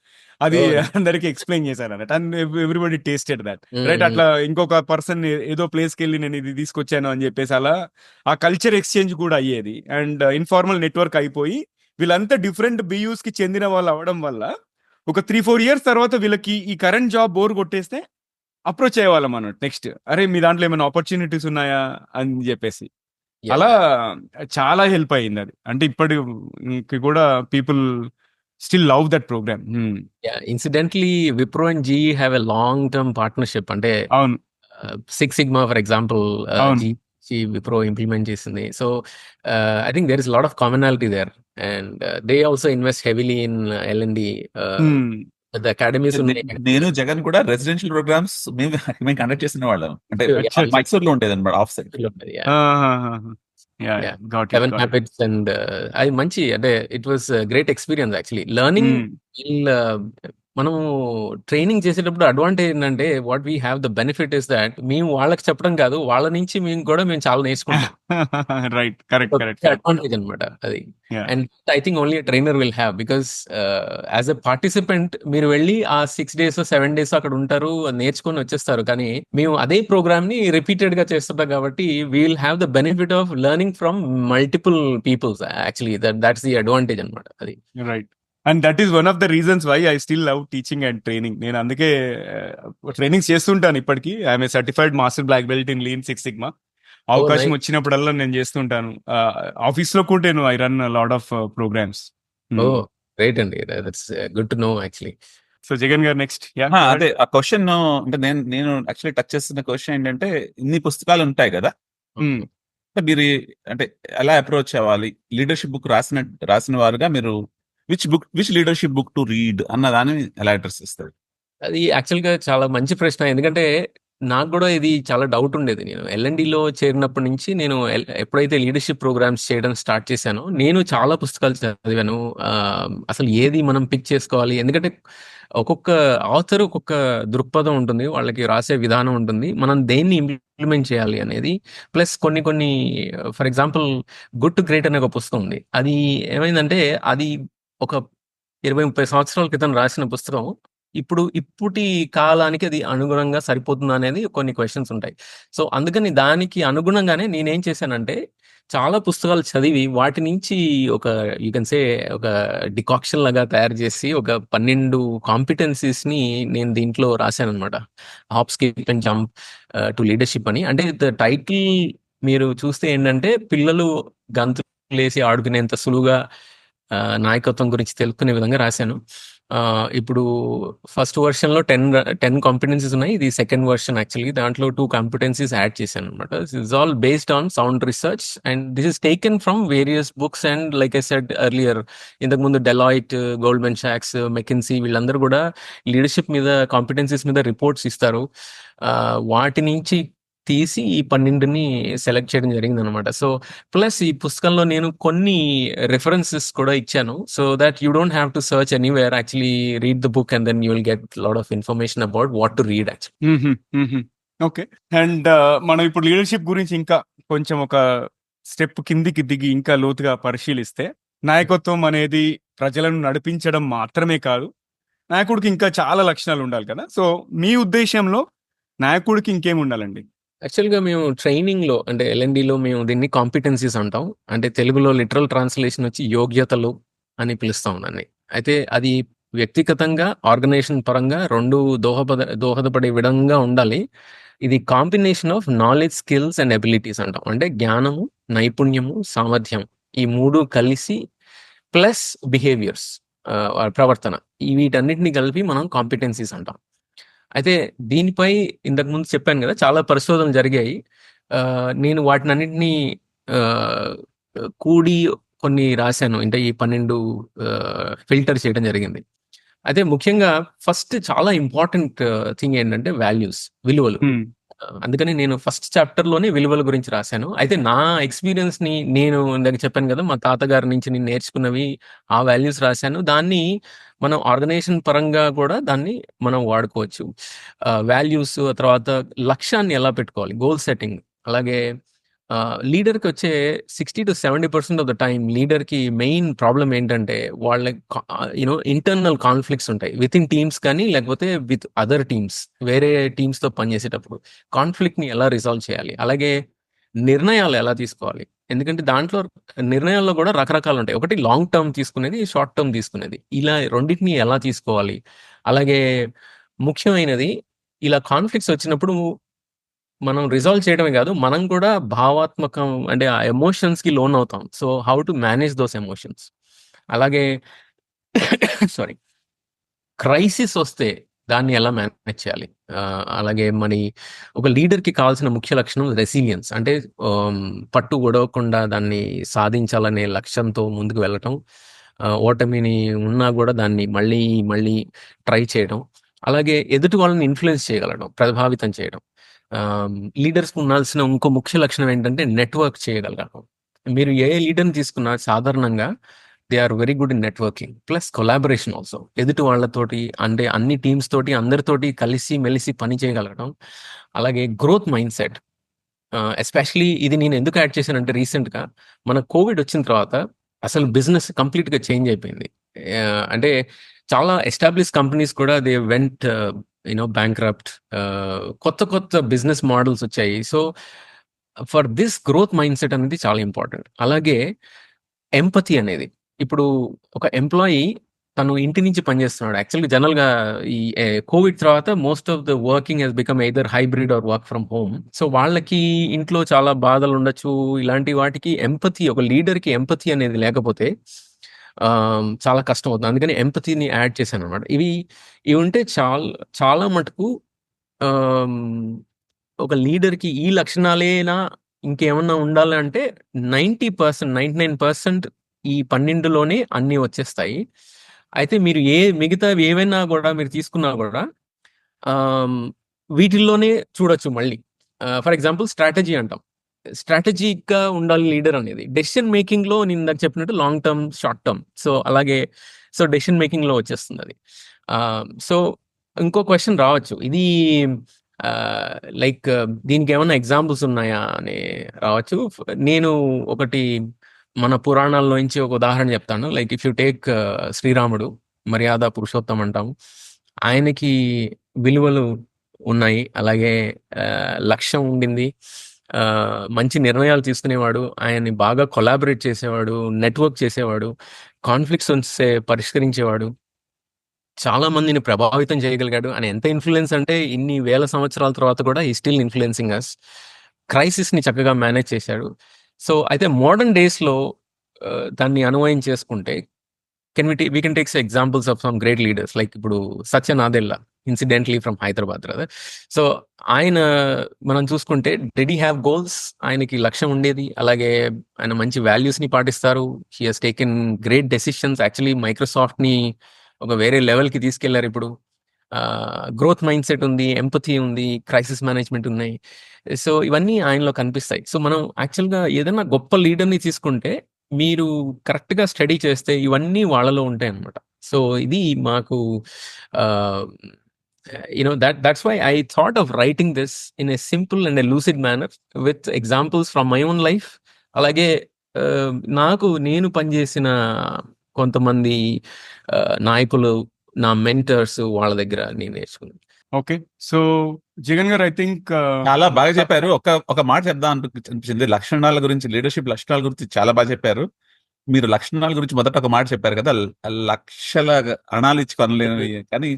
అది అందరికి ఎక్స్ప్లెయిన్ చేశాను అన్నట్టు. And everybody tasted that right. అట్లా ఇంకొక పర్సన్ ఏదో ప్లేస్ కి వెళ్ళి నేను ఇది తీసుకొచ్చాను అని చెప్పేసి అలా ఆ కల్చర్ ఎక్స్చేంజ్ కూడా అయ్యేది. అండ్ ఇన్ఫార్మల్ నెట్వర్క్ అయిపోయి వీళ్ళంతా డిఫరెంట్ బియూస్ కి చెందిన వాళ్ళు అవడం వల్ల ఒక 3-4 ఇయర్స్ తర్వాత వీళ్ళకి ఈ కరెంట్ జాబ్ బోర్ కొట్టేస్తే అప్రోచ్ అయ్యేవాళ్ళం అన్నట్టు. నెక్స్ట్ అరే మీ దాంట్లో ఏమైనా ఆపర్చునిటీస్ ఉన్నాయా అని చెప్పేసి అలా చాలా హెల్ప్ అయ్యింది అది. అంటే ఇప్పటికి కూడా people still love that programme. Incidentally Wipro and Zee have a long term partnership. అంటే అవును, సిక్స్ సిగ్మా ఫర్ ఎగ్జాంపుల్ అవును. జీ విప్రో ఇంప్లిమెంట్ చేసింది. So I think there is lot of commonality there and they also invest heavily in L and D academies ఉన్నాయి. నేను జగన్ కూడా రెసిడెన్షియల్ ప్రోగ్రామ్స్ మేము కండక్ట్ చేసిన వాళ్ళం. అంటే మైసూర్ లో ఉండేది అనమాట of side. Seven habits and అది మంచి, అంటే it was great experience actually. Learning మనము ట్రైనింగ్ చేసేటప్పుడు అడ్వాంటేజ్ ఏంటంటే what we have the benefit is that మేము వాళ్ళకి చెప్పడం కాదు, వాళ్ళ నుంచి మేము చాలా నేర్చుకుంటాం. రైట్, కరెక్ట్ అడ్వాంటేజ్ అనమాట అది. And I think only trainer will have, because as a participant మీరు వెళ్ళి ఆ 6 days 7 days అక్కడ ఉంటారు, నేర్చుకొని వచ్చేస్తారు. కానీ మేము అదే ప్రోగ్రామ్ ని రిపీటెడ్ గా చేస్తుంటాం కాబట్టి we will have the benefit of learning from multiple peoples. Actually that's the advantage అనమాట అది. Right. And that is one of the reasons why I still love teaching and training. నేను అందుకే ట్రైనింగ్స్ చేస్తుంటాను ఇప్పటికీ. I'm a certified master black belt in lean six sigma. అవకాశం వచ్చినప్పుడల్లా నేను చేస్తుంటాను. ఆఫీస్ లో కూడా నేను I run lot of programs. Great అండి, that's good to know actually. So Jagan గారు నెక్స్ట్. అదే ఆ క్వశ్చన్ అంటే నేను యాక్చువల్లీ టచ్ చేస్తున్న క్వశ్చన్ ఏంటంటే ఇన్ని పుస్తకాలు ఉంటాయి కదా, అంటే మీరు అంటే ఎలా అప్రోచ్ అవ్వాలి, లీడర్షిప్ బుక్ రాసిన వారుగా మీరు which leadership book to read అన్న దాన్ని ఎలా అడ్రస్ చేస్తారు? అది యాక్చువల్గా చాలా మంచి ప్రశ్న. ఎందుకంటే నాకు కూడా ఇది చాలా డౌట్ ఉండేది. నేను ఎల్ఎన్డిలో చేరినప్పటి నుంచి నేను ఎప్పుడైతే లీడర్షిప్ ప్రోగ్రామ్స్ చేయడం స్టార్ట్ చేశానో నేను చాలా పుస్తకాలు చదివాను. అసలు ఏది మనం పిక్ చేసుకోవాలి, ఎందుకంటే ఒక్కొక్క ఆథర్ ఒక్కొక్క దృక్పథం ఉంటుంది, వాళ్ళకి రాసే విధానం ఉంటుంది, మనం దేన్ని ఇంప్లిమెంట్ చేయాలి అనేది. ప్లస్ కొన్ని కొన్ని for example good to great అనే ఒక పుస్తకం ఉంది. అది ఏమైందంటే అది ఒక 20-30 సంవత్సరాల క్రితం రాసిన పుస్తకం. ఇప్పటి కాలానికి అది అనుగుణంగా సరిపోతుందా అనేది కొన్ని క్వశ్చన్స్ ఉంటాయి. సో అందుకని దానికి అనుగుణంగానే నేనేం చేశానంటే చాలా పుస్తకాలు చదివి వాటి నుంచి ఒక యూ కెన్ సే ఒక డికాక్షన్ లాగా తయారు చేసి ఒక 12 కాంపిటెన్సీస్ ని నేను దీంట్లో రాశాను అనమాట. Hop skip and jump to leadership అని. అంటే టైటిల్ మీరు చూస్తే ఏంటంటే పిల్లలు గంతులేసి ఆడుకునేంత సులువుగా నాయకత్వం గురించి తెలుసుకునే విధంగా రాశాను. ఇప్పుడు ఫస్ట్ వర్షన్ లో 10 కాంపిటెన్సీస్ ఉన్నాయి. ఇది సెకండ్ వర్షన్ యాక్చువల్లీ. దాంట్లో 2 కాంపిటెన్సీస్ యాడ్ చేశాను అనమాట. This is all based on sound research and this is taken from various books and like I said earlier, ఇంతకు ముందు డెలాయిట్, గోల్డ్మెన్ సాక్స్, మెకిన్సీ వీళ్ళందరూ కూడా లీడర్షిప్ మీద కాంపిటెన్సీస్ మీద రిపోర్ట్స్ ఇస్తారు. వాటి నుంచి తీసి ఈ 12ని సెలెక్ట్ చేయడం జరిగింది అనమాట. సో ప్లస్ ఈ పుస్తకంలో నేను కొన్ని రెఫరెన్సెస్ కూడా ఇచ్చాను. So that you don't have to search anywhere, actually read the book and then you will get lot of information about what to read actually. Okay. And మనం ఇప్పుడు లీడర్షిప్ గురించి ఇంకా కొంచెం ఒక స్టెప్ కిందికి దిగి ఇంకా లోతుగా పరిశీలిస్తే, నాయకత్వం అనేది ప్రజలను నడిపించడం మాత్రమే కాదు, నాయకుడికి ఇంకా చాలా లక్షణాలు ఉండాలి కదా. సో మీ ఉద్దేశంలో నాయకుడికి ఇంకేం ఉండాలండి? యాక్చువల్గా మేము ట్రైనింగ్లో అంటే ఎల్ఎన్డిలో మేము దీన్ని కాంపిటెన్సీస్ అంటాం. అంటే తెలుగులో లిటరల్ ట్రాన్స్లేషన్ వచ్చి యోగ్యతలు అని పిలుస్తాం దాన్ని. అయితే అది వ్యక్తిగతంగా ఆర్గనైజేషన్ పరంగా రెండు దోహదపడే విధంగా ఉండాలి. ఇది combination of knowledge, skills and abilities అంటాం. అంటే జ్ఞానము, నైపుణ్యము, సామర్థ్యం ఈ 3 కలిసి ప్లస్ బిహేవియర్స్, ప్రవర్తన, వీటన్నిటిని కలిపి మనం కాంపిటెన్సీస్ అంటాం. అయితే దీనిపై ఇంతకు ముందు చెప్పాను కదా, చాలా పరిశోధనలు జరిగాయి. నేను వాటినన్నింటినీ కూడి కొన్ని రాశాను. అంటే ఈ 12 ఫిల్టర్ చేయడం జరిగింది. అయితే ముఖ్యంగా ఫస్ట్ చాలా ఇంపార్టెంట్ థింగ్ ఏంటంటే వాల్యూస్, విలువలు. అందుకని నేను ఫస్ట్ చాప్టర్లోనే విలువల గురించి రాశాను. అయితే నా ఎక్స్పీరియన్స్ని నేను ఇందాక చెప్పాను కదా, మా తాతగారి నుంచి నేను నేర్చుకున్నవి, ఆ వాల్యూస్ రాశాను. దాన్ని మనం ఆర్గనైజేషన్ పరంగా కూడా దాన్ని మనం వాడుకోవచ్చు. వాల్యూస్, తర్వాత లక్ష్యాన్ని ఎలా పెట్టుకోవాలి, గోల్ సెట్టింగ్. అలాగే లీడర్కి వచ్చే 60-70% ఆఫ్ ద టైం లీడర్కి మెయిన్ ప్రాబ్లం ఏంటంటే వాళ్ళ ఇంటర్నల్ కాన్ఫ్లిక్ట్స్ ఉంటాయి విత్ ఇన్ టీమ్స్ కానీ లేకపోతే విత్ అదర్ టీమ్స్, వేరే టీమ్స్తో పనిచేసేటప్పుడు కాన్ఫ్లిక్ట్ని ఎలా రిజాల్వ్ చేయాలి, అలాగే నిర్ణయాలు ఎలా తీసుకోవాలి. ఎందుకంటే దాంట్లో నిర్ణయాల్లో కూడా రకరకాలు ఉంటాయి. ఒకటి లాంగ్ టర్మ్ తీసుకునేది, షార్ట్ టర్మ్ తీసుకునేది. ఇలా రెండింటిని ఎలా తీసుకోవాలి. అలాగే ముఖ్యమైనది, ఇలా కాన్ఫ్లిక్ట్స్ వచ్చినప్పుడు మనం రిజాల్వ్ చేయడమే కాదు, మనం కూడా భావాత్మకం అంటే ఆ ఎమోషన్స్కి లోన్ అవుతాం. So how to manage those emotions. అలాగే సారీ, క్రైసిస్ వస్తే దాన్ని ఎలా మేనేజ్ చేయాలి. అలాగే ఒక లీడర్కి కావాల్సిన ముఖ్య లక్షణం రెసిలియన్స్, అంటే పట్టు గొడవకుండా దాన్ని సాధించాలనే లక్ష్యంతో ముందుకు వెళ్ళటం, ఓటమిని ఉన్నా కూడా దాన్ని మళ్ళీ మళ్ళీ ట్రై చేయడం. అలాగే ఎదుటి వాళ్ళని ఇన్ఫ్లుయెన్స్ చేయగలడం, ప్రభావితం చేయడం. లీడర్స్కి ఉండాల్సిన ఇంకో ముఖ్య లక్షణం ఏంటంటే నెట్వర్క్ చేయగలగడం. మీరు ఏ లీడర్ని తీసుకున్నా సాధారణంగా they are very good in networking plus collaboration also. ఎదుటి వాళ్ళతోటి అంటే అన్ని టీమ్స్ తోటి అందరితోటి కలిసి మెలిసి పని చేయగలగడం. అలాగే గ్రోత్ మైండ్ సెట్. ఎస్పెషలీ ఇది నేను ఎందుకు యాడ్ చేశానంటే, రీసెంట్గా మన కోవిడ్ వచ్చిన తర్వాత అసలు బిజినెస్ కంప్లీట్గా చేంజ్ అయిపోయింది. అంటే చాలా ఎస్టాబ్లిష్ కంపెనీస్ కూడా దే వెంట్ బ్యాంక్రప్ట్, కొత్త బిజినెస్ మోడల్స్ వచ్చాయి. So for this growth mind set అనేది చాలా ఇంపార్టెంట్. అలాగే ఎంపతి అనేది, ఇప్పుడు ఒక ఎంప్లాయీ తను ఇంటి నుంచి పనిచేస్తున్నాడు. యాక్చువల్గా జనరల్గా ఈ కోవిడ్ తర్వాత most of the working has become either hybrid or work from home. So వాళ్ళకి ఇంట్లో చాలా బాధలు ఉండొచ్చు. ఇలాంటి వాటికి ఎంపతి, ఒక లీడర్కి ఎంపతి అనేది లేకపోతే చాలా కష్టం అవుతుంది. అందుకని ఎంపతీని యాడ్ చేశాను అనమాట. ఇవి ఉంటే చాలా మటుకు ఆమ్, ఒక లీడర్కి ఈ లక్షణాలేనా ఇంకేమన్నా ఉండాలి అంటే 99% ఈ 12లోనే అన్నీ వచ్చేస్తాయి. అయితే మీరు మిగతావి ఏవైనా కూడా మీరు తీసుకున్నా కూడా ఆమ్, వీటిల్లోనే చూడొచ్చు మళ్ళీ. ఫర్ ఎగ్జాంపుల్ స్ట్రాటజీ అంటాం. స్ట్రాటజిక్గా ఉండాలి లీడర్ అనేది. డెసిషన్ మేకింగ్లో నేను ఇందాక చెప్పినట్టు long term, short term. So decision మేకింగ్లో వచ్చేస్తుంది అది. సో ఇంకో క్వశ్చన్ రావచ్చు, ఇది లైక్ దీనికి ఏమైనా ఎగ్జాంపుల్స్ ఉన్నాయా అని రావచ్చు. నేను ఒకటి మన పురాణాల్లో నుంచి ఒక ఉదాహరణ చెప్తాను. లైక్ ఇఫ్ యు టేక్ శ్రీరాముడు, మర్యాద పురుషోత్తం అంటాము. ఆయనకి విలువలు ఉన్నాయి, అలాగే లక్ష్యం ఉండింది, మంచి నిర్ణయాలు తీసుకునేవాడు, ఆయన్ని బాగా కొలాబరేట్ చేసేవాడు, నెట్వర్క్ చేసేవాడు, కాన్ఫ్లిక్ట్స్ వస్తే పరిష్కరించేవాడు, చాలా మందిని ప్రభావితం చేయగలిగాడు. అని ఎంత ఇన్ఫ్లుయెన్స్ అంటే ఇన్ని వేల సంవత్సరాల తర్వాత కూడా ఈ స్టిల్ ఇన్ఫ్లుయెన్సింగ్ అస్. క్రైసిస్ని చక్కగా మేనేజ్ చేశాడు. సో అయితే మోడర్న్ డేస్లో దాన్ని అనువయం చేసుకుంటే we can take some examples of some great leaders, like ఇప్పుడు Satya Nadella, incidentally from Hyderabad brother. So ఆయన మనం చూసుకుంటే డెడ్ హీ హ్యావ్ గోల్స్, ఆయనకి లక్ష్యం ఉండేది, అలాగే ఆయన మంచి వాల్యూస్ని పాటిస్తారు. He has taken great decisions. Actually మైక్రోసాఫ్ట్ని ఒక వేరే లెవెల్కి తీసుకెళ్లారు. ఇప్పుడు గ్రోత్ మైండ్ సెట్ ఉంది, ఎంపథీ ఉంది, క్రైసిస్ మేనేజ్మెంట్ ఉన్నాయి. సో ఇవన్నీ ఆయనలో కనిపిస్తాయి. సో మనం యాక్చువల్గా ఏదైనా గొప్ప లీడర్ని తీసుకుంటే మీరు కరెక్ట్గా స్టడీ చేస్తే ఇవన్నీ వాళ్ళలో ఉంటాయి అన్నమాట. సో ఇది మాకు that's why I thought of writing this in a simple and a lucid manner with examples from my own life. అలాగే నేను పనిచేసిన కొంతమంది నాయకులు, నా మెంటర్స్, వాళ్ళ దగ్గర నేను నేర్చుకున్నాను. ఓకే, సో జగన్ గారు ఐ థింక్ చాలా బాగా చెప్పారు. ఒక మాట చెప్దాం అనిపించింది. లక్షణాల గురించి, లీడర్షిప్ లక్షణాల గురించి చాలా బాగా చెప్పారు. మీరు లక్షణాల గురించి మొదట ఒక మాట చెప్పారు కదా, లక్షల అణాలు ఇచ్చి కొనలేనివి, కానీ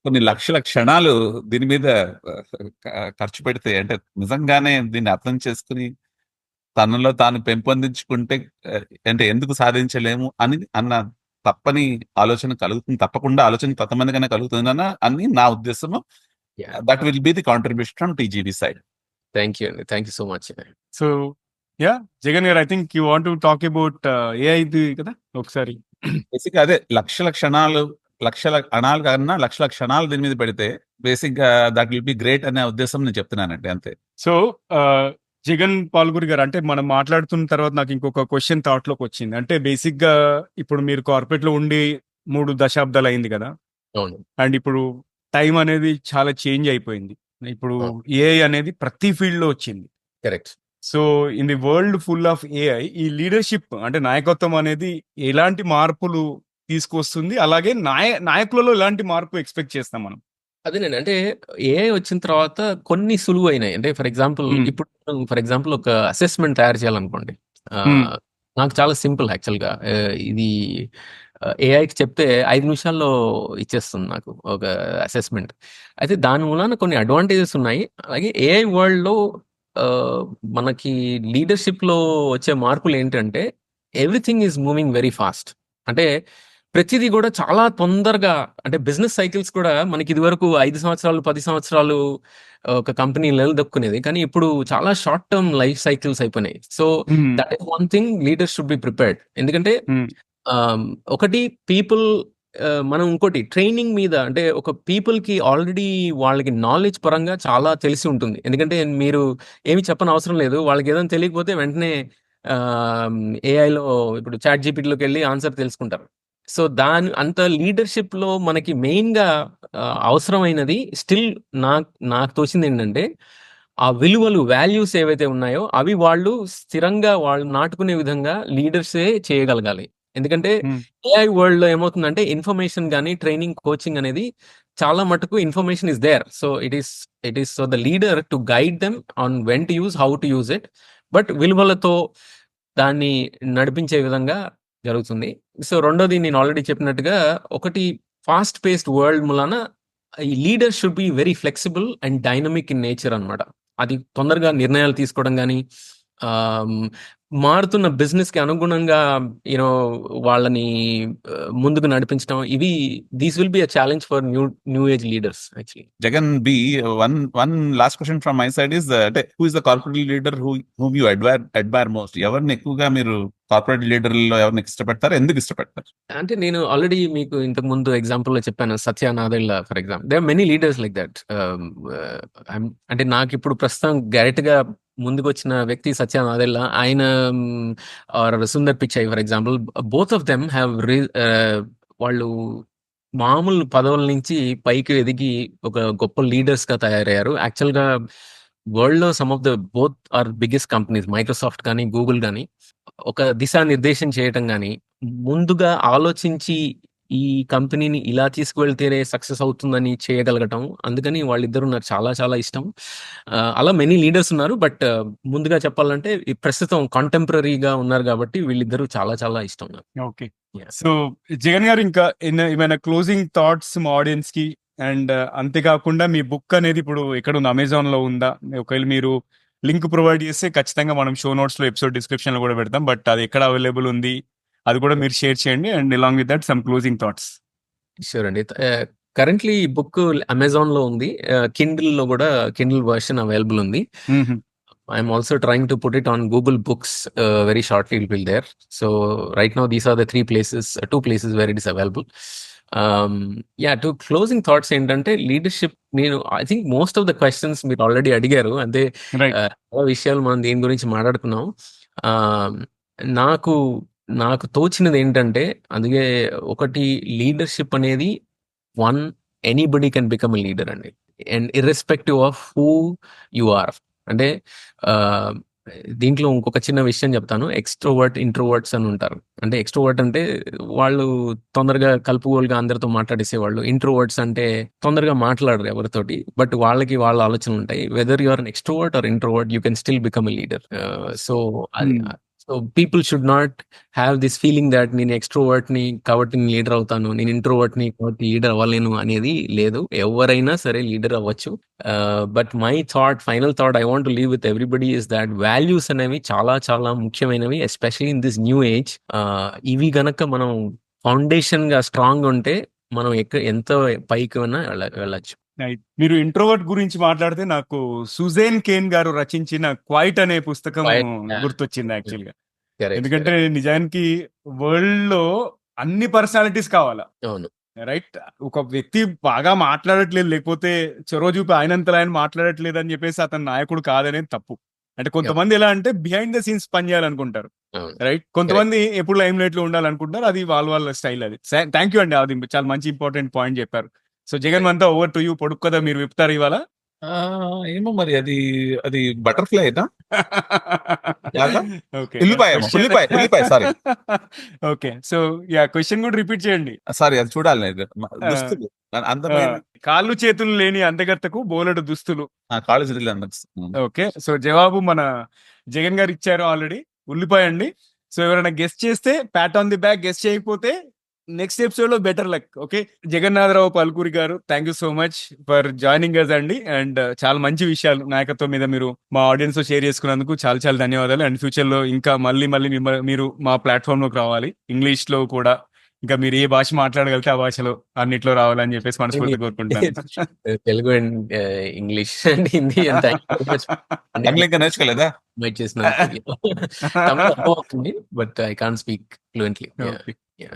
కొన్ని లక్షల క్షణాలు దీని మీద ఖర్చు పెడితే, అంటే నిజంగానే దీన్ని అర్థం చేసుకుని తనలో తాను పెంపొందించుకుంటే అంటే ఎందుకు సాధించలేము అన్న తప్పని ఆలోచన కలుగుతుంది. తప్పకుండా ఆలోచన కొంతమందిగానే కలుగుతుంది అని నా ఉద్దేశము. That will be the contribution from TGB side. Thank you అండి, thank you so much. So ya Jagan గారు, I think you want to talk about AI కదా ఒకసారి. బేసిక్ గా అదే లక్షల క్షణాలు, లక్షల అణాలు కన్నా లక్షల క్షణాలు దీని మీద పెడితే బేసిక్ గా దట్ విల్ బి గ్రేట్ అనే ఉద్దేశం నేను చెప్తున్నానండి, అంతే. సో జగన్ పాల్గురి గారు, అంటే మనం మాట్లాడుతున్న తర్వాత నాకు ఇంకొక క్వశ్చన్ థాట్ లోకి వచ్చింది. అంటే బేసిక్ గా ఇప్పుడు మీరు కార్పొరేట్ లో ఉండి 3 దశాబ్దాలు అయింది కదా, అవును. అండ్ ఇప్పుడు టైం అనేది చాలా చేంజ్ అయిపోయింది. ఇప్పుడు ఏఐ అనేది ప్రతి ఫీల్డ్ లో వచ్చింది. Correct. So in the world full of AI, ఈ లీడర్షిప్ అంటే నాయకత్వం అనేది ఎలాంటి మార్పులు తీసుకొస్తుంది, అలాగే నాయకులలో ఎలాంటి మార్పు ఎక్స్పెక్ట్ చేస్తాం మనం? అదేనండి, అంటే ఏఐ వచ్చిన తర్వాత కొన్ని సులువు అయినాయి. అంటే ఫర్ ఎగ్జాంపుల్ ఇప్పుడు ఒక అసెస్మెంట్ తయారు చేయాలనుకోండి, నాకు చాలా సింపుల్ యాక్చువల్గా. ఇది ఏఐకి చెప్తే 5 నిమిషాల్లో ఇచ్చేస్తుంది నాకు ఒక అసెస్మెంట్. అయితే దాని మూలాన కొన్ని అడ్వాంటేజెస్ ఉన్నాయి. అలాగే ఏఐ వరల్డ్లో మనకి లీడర్షిప్లో వచ్చే మార్పులు ఏంటంటే everything is moving very fast. అంటే ప్రతిదీ కూడా చాలా తొందరగా, అంటే బిజినెస్ సైకిల్స్ కూడా మనకి ఇది వరకు 5 సంవత్సరాలు 10 సంవత్సరాలు ఒక కంపెనీ నిలదొక్కునేది, కానీ ఇప్పుడు చాలా షార్ట్ టర్మ్ లైఫ్ సైకిల్స్ అయిపోయినాయి. So that is one thing leaders should be prepared. ఎందుకంటే ఒకటి పీపుల్, మనం ఇంకోటి ట్రైనింగ్ మీద, అంటే ఒక పీపుల్ కి ఆల్రెడీ వాళ్ళకి నాలెడ్జ్ పరంగా చాలా తెలిసి ఉంటుంది. ఎందుకంటే మీరు ఏమి చెప్పని అవసరం లేదు, వాళ్ళకి ఏదైనా తెలియకపోతే వెంటనే ఏఐలో ఇప్పుడు చాట్ జీపీటీలోకి వెళ్ళి ఆన్సర్ తెలుసుకుంటారు. సో దాని అంత లీడర్షిప్ లో మనకి మెయిన్ గా అవసరమైనది స్టిల్ నాకు తోచింది ఏంటంటే ఆ విలువలు, వాల్యూస్ ఏవైతే ఉన్నాయో అవి వాళ్ళు స్థిరంగా వాళ్ళు నాటుకునే విధంగా లీడర్సే చేయగలగాలి. ఎందుకంటే ఏఐ వరల్డ్ లో ఏమవుతుందంటే ఇన్ఫర్మేషన్ కానీ ట్రైనింగ్, కోచింగ్ అనేది చాలా మటుకు information is there. So it is so the leader to guide them on when to use, how to use it, but విలువలతో దాన్ని నడిపించే విధంగా జరుగుతుంది. సో రెండోది నేను ఆల్రెడీ చెప్పినట్టుగా, ఒకటి ఫాస్ట్ పేస్డ్ వరల్డ్ మూలాన ఈ leader should be very flexible and dynamic in nature అనమాట. అది తొందరగా నిర్ణయాలు తీసుకోవడం కానీ, మారుతున్న బిజినెస్ కి అనుగుణంగా యూనో వాళ్ళని ముందుకు నడిపించడం, ఇవి these will be a challenge for new age leaders actually. Jagan B, one last question from my side is, who is the corporate leader whom you admire most? ఎవరిని ఎక్కువగా మీరు కార్పొరేట్ లీడర్లలో ఎవరిని ఇష్టపడతారు, ఎందుకు ఇష్టపడతారు? అంటే నేను ఆల్రెడీ మీకు ఇంతకు ముందు ఎగ్జాంపుల్ లో చెప్పాను, Satya Nadella for example. They are many leaders like that. అంటే నాకు ఇప్పుడు ప్రస్తుతం డైరెక్ట్ గా ముందుకు వచ్చిన వ్యక్తి సత్య నాదెళ్ళ, ఆయన or Sundar Pichai for example. Both of them have వాళ్ళు మామూలు పదవుల నుంచి పైకి ఎదిగి ఒక గొప్ప లీడర్స్ గా తయారయ్యారు. యాక్చువల్ గా వరల్డ్ లో some of the both are biggest companies, Microsoft కానీ గూగుల్ కానీ, ఒక దిశానిర్దేశం చేయటం కానీ, ముందుగా ఆలోచించి ఈ కంపెనీని ఇలా తీసుకువెళ్తేనే సక్సెస్ అవుతుందని చేయగలగటం. అందుకని వాళ్ళిద్దరూ నాకు చాలా చాలా ఇష్టం. అలా మెనీ లీడర్స్ ఉన్నారు, బట్ ముందుగా చెప్పాలంటే ఈ ప్రస్తుతం కాంటెంపరీగా ఉన్నారు కాబట్టి వీళ్ళిద్దరూ చాలా చాలా ఇష్టం నాకు. ఓకే. Yeah. సో జగన్ గారు ఇంకా ఏమైనా క్లోజింగ్ థాట్స్ మా ఆడియన్స్ కి, అండ్ అంతేకాకుండా మీ బుక్ అనేది ఇప్పుడు ఎక్కడ ఉంది, అమెజాన్ లో ఉందా? ఒకవేళ మీరు లింక్ ప్రొవైడ్ చేస్తే ఖచ్చితంగా మనం షో నోట్స్ లో ఎపిసోడ్ డిస్క్రిప్షన్ లో కూడా పెడతాం, బట్ అది ఎక్కడ అవైలబుల్ ఉంది అది కూడా మీరు షేర్ చేయండి, and along with that some closing thoughts. Sure అండి. కరెంట్లీ ఈ బుక్ అమెజాన్ లో ఉంది, కిండిల్ లో కూడా కిండిల్ వర్షన్ అవైలబుల్ ఉంది. I'm also trying to put it on Google Books very shortly. It will be there. So right now these are the two places where it is available. To closing thoughts ఏంటంటే లీడర్షిప్, నేను I think most of the questions మీరు ఆల్రెడీ అడిగారు. అంటే రైట్. చాలా విషయాలు మనం దేని గురించి మాట్లాడుకున్నాం. నాకు తోచినది ఏంటంటే, అందుకే ఒకటి, లీడర్షిప్ అనేది anybody can become a leader అండి, and irrespective of who you are. అంటే దీంట్లో ఇంకొక చిన్న విషయం చెప్తాను. ఎక్స్ట్రోవర్ట్, ఇంట్రోవర్ట్స్ అని ఉంటారు. అంటే ఎక్స్ట్రోవర్ట్ అంటే వాళ్ళు తొందరగా కలుపుగోలుగా అందరితో మాట్లాడేసేవాళ్ళు. ఇంట్రోవర్ట్స్ అంటే తొందరగా మాట్లాడరు ఎవరితోటి, బట్ వాళ్ళకి వాళ్ళ ఆలోచనలు ఉంటాయి. Whether you are an extrovert or introvert, you can still become a leader. So people should not have this feeling that నేను ఎక్స్ట్రోవర్ట్ ని కాబట్టి నేను లీడర్ అవుతాను, నేను ఇంట్రోవర్ట్ ని కాబట్టి లీడర్ అవ్వలేను అనేది లేదు. ఎవరైనా సరే లీడర్ అవ్వచ్చు. But my final thought I want to leave with everybody is that values అనేవి చాలా చాలా ముఖ్యమైనవి, especially in this new age. ఇవి గనక మనం ఫౌండేషన్ గా స్ట్రాంగ్ ఉంటే మనం ఎంత పైకి వెళ్ళచ్చు. మీరు ఇంట్రోవర్ట్ గురించి మాట్లాడితే నాకు సుజేన్ కేన్ గారు రచించిన క్వైట్ అనే పుస్తకం గుర్తొచ్చింది యాక్చువల్ గా. ఎందుకంటే నిజానికి వరల్డ్ లో అన్ని పర్సనాలిటీస్ కావాలా, అవును రైట్? ఒక వ్యక్తి బాగా మాట్లాడట్లేదు, లేకపోతే చొరవ చూపి ఆయనంతలో ఆయన మాట్లాడట్లేదు అని చెప్పేసి అతను నాయకుడు కాదనేది తప్పు. అంటే కొంతమంది ఎలా అంటే బిహైండ్ ద సీన్స్ పని చేయాలనుకుంటారు, రైట్? కొంతమంది ఎప్పుడు లైమ్ లైట్ లో ఉండాలనుకుంటారు, అది వాళ్ళ స్టైల్. అది థ్యాంక్ యూ అండి, అది చాలా మంచి ఇంపార్టెంట్ పాయింట్ చెప్పారు. సో జగన్ అంతా ఓవర్ టు యూ. పొడుపు కదా మీరు విప్పుతారు ఇవాళ? ఏమో మరి, అది బటర్ఫ్లై అయినా సారీ. ఓకే, సో క్వశ్చన్ కూడా రిపీట్ చేయండి. సారీ, అది చూడాలి. దుస్తులు, అందమైన కాళ్ళు చేతులు లేని అందగత్తకు బోలెడు దుస్తులు. కాళ్ళు చేతులు. ఓకే, సో జవాబు మన జగన్ గారు ఇచ్చారు ఆల్రెడీ, ఉల్లిపాయ అండి. సో ఎవరైనా గెస్ట్ చేస్తే pat on the back, guess చేయకపోతే నెక్స్ట్ ఎపిసోడ్ లో better luck. Okay, Jagannatha Rao Palkuri గారు, thank you so much for joining us అండి. అండ్ చాలా మంచి విషయాలు నాయకత్వం మీద మీరు మా ఆడియన్స్ తో షేర్ చేసుకున్నందుకు చాలా చాలా ధన్యవాదాలు. అండ్ ఫ్యూచర్ లో ఇంకా మళ్ళీ మీరు మా ప్లాట్ఫామ్ లోకి రావాలి, ఇంగ్లీష్ లో కూడా. ఇంకా మీరు ఏ భాష మాట్లాడగలిగితే ఆ భాషలో అన్నిట్లో రావాలని చెప్పేసి మనస్ఫూర్తి కోరుకుంటాను. Telugu and English and Hindi ఇంకా నేర్చుకోలేదా? But I can't speak fluently.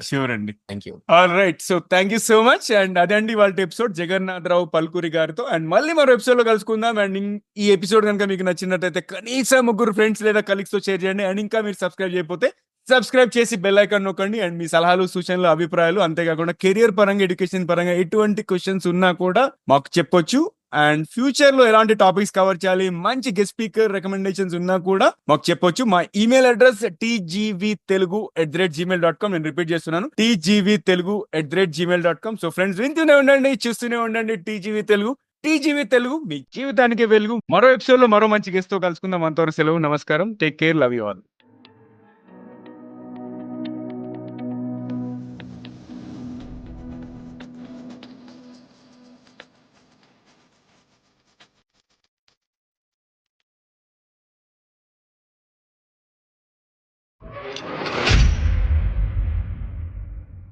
Sure అండి. Thank you. All right, so thank you so much. And అదండి వాళ్ళ ఎపిసోడ్ జగన్నాథరావు పల్కూరి గారితో. అండ్ మళ్ళీ మరో ఎపిసోడ్ లో కలుసుకుందాం. అండ్ ఈ ఎపిసోడ్ కనుక మీకు నచ్చినట్టయితే కనీసం 3 ఫ్రెండ్స్ లేదా కలీగ్స్ తో షేర్ చేయండి. అండ్ ఇంకా మీరు సబ్స్క్రైబ్ చేయకపోతే సబ్స్క్రైబ్ చేసి బెల్ ఐకాన్ నొక్కండి. అండ్ మీ సలహాలు, సూచనలు, అభిప్రాయాలు, అంతేకాకుండా కెరియర్ పరంగా, ఎడ్యుకేషన్ పరంగా ఎటువంటి క్వశ్చన్స్ ఉన్నా కూడా మాకు చెప్పొచ్చు. అండ్ ఫ్యూచర్ లో ఎలాంటి టాపిక్స్ కవర్ చేయాలి, మంచి గెస్ట్ స్పీకర్ రికమెండేషన్స్ ఉన్నా కూడా మాకు చెప్పొచ్చు. మా ఈమెయిల్ అడ్రస్ tgvtelugu@gmail.com. నేను రిపీట్ చేస్తున్నాను, tgvtelugu@gmail.com. సో ఫ్రెండ్స్, వింటూనే ఉండండి, చూస్తూనే ఉండండి టీజీవీ తెలుగు, మీ జీవితానికి వెలుగు. మరో ఎపిసోడ్ లో మరో మంచి గెస్ట్ తో కలుసుకుందాం. అంతవరకు సెలవు, నమస్కారం, take care, love you all.